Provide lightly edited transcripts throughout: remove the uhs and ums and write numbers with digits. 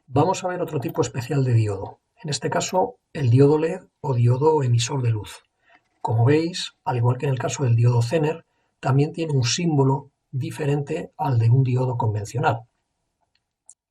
Vamos a ver otro tipo especial de diodo, en este caso el diodo LED o diodo emisor de luz. Como veis, al igual que en el caso del diodo Zener, también tiene un símbolo diferente al de un diodo convencional.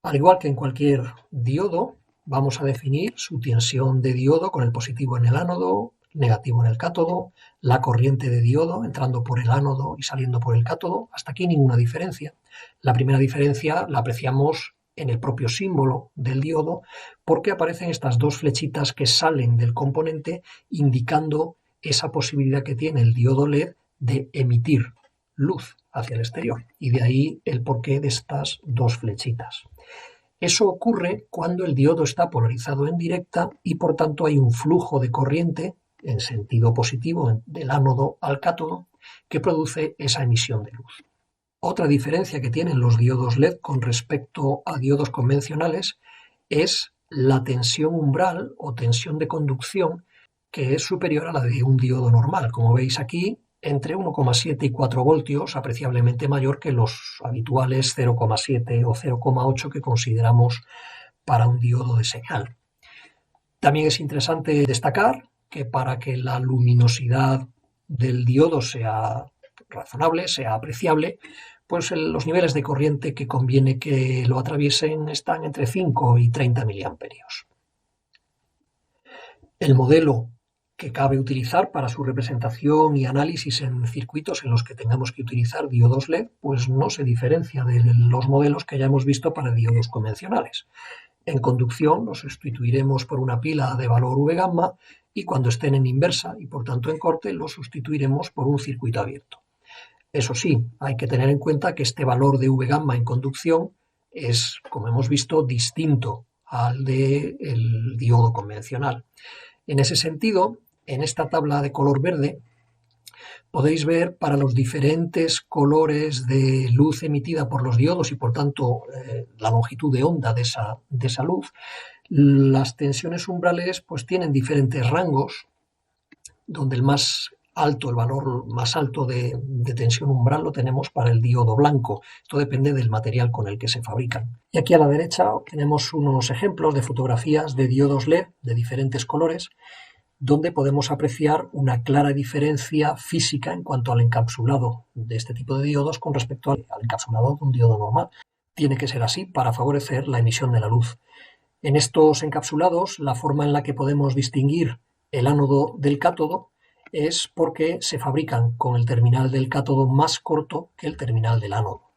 Al igual que en cualquier diodo, vamos a definir su tensión de diodo con el positivo en el ánodo, negativo en el cátodo, la corriente de diodo entrando por el ánodo y saliendo por el cátodo. Hasta aquí ninguna diferencia. La primera diferencia la apreciamos en el propio símbolo del diodo porque aparecen estas dos flechitas que salen del componente indicando esa posibilidad que tiene el diodo LED de emitir luz hacia el exterior, y de ahí el porqué de estas dos flechitas. Eso ocurre cuando el diodo está polarizado en directa y por tanto hay un flujo de corriente en sentido positivo del ánodo al cátodo que produce esa emisión de luz. Otra diferencia que tienen los diodos LED con respecto a diodos convencionales es la tensión umbral o tensión de conducción, que es superior a la de un diodo normal. Como veis aquí, entre 1,7 y 4 voltios, apreciablemente mayor que los habituales 0,7 o 0,8 que consideramos para un diodo de señal. También es interesante destacar que para que la luminosidad del diodo sea razonable, sea apreciable, pues los niveles de corriente que conviene que lo atraviesen están entre 5 y 30 miliamperios. El modelo que cabe utilizar para su representación y análisis en circuitos en los que tengamos que utilizar diodos LED, pues no se diferencia de los modelos que ya hemos visto para diodos convencionales. En conducción los sustituiremos por una pila de valor V gamma y cuando estén en inversa y por tanto en corte los sustituiremos por un circuito abierto. Eso sí, hay que tener en cuenta que este valor de V gamma en conducción es, como hemos visto, distinto al del diodo convencional. En ese sentido, en esta tabla de color verde podéis ver para los diferentes colores de luz emitida por los diodos y por tanto la longitud de onda de esa luz, las tensiones umbrales pues tienen diferentes rangos, donde el valor más alto de tensión umbral lo tenemos para el diodo blanco. Esto depende del material con el que se fabrican. Y aquí a la derecha tenemos unos ejemplos de fotografías de diodos LED de diferentes colores, donde podemos apreciar una clara diferencia física en cuanto al encapsulado de este tipo de diodos con respecto al encapsulado de un diodo normal. Tiene que ser así para favorecer la emisión de la luz. En estos encapsulados, la forma en la que podemos distinguir el ánodo del cátodo es porque se fabrican con el terminal del cátodo más corto que el terminal del ánodo.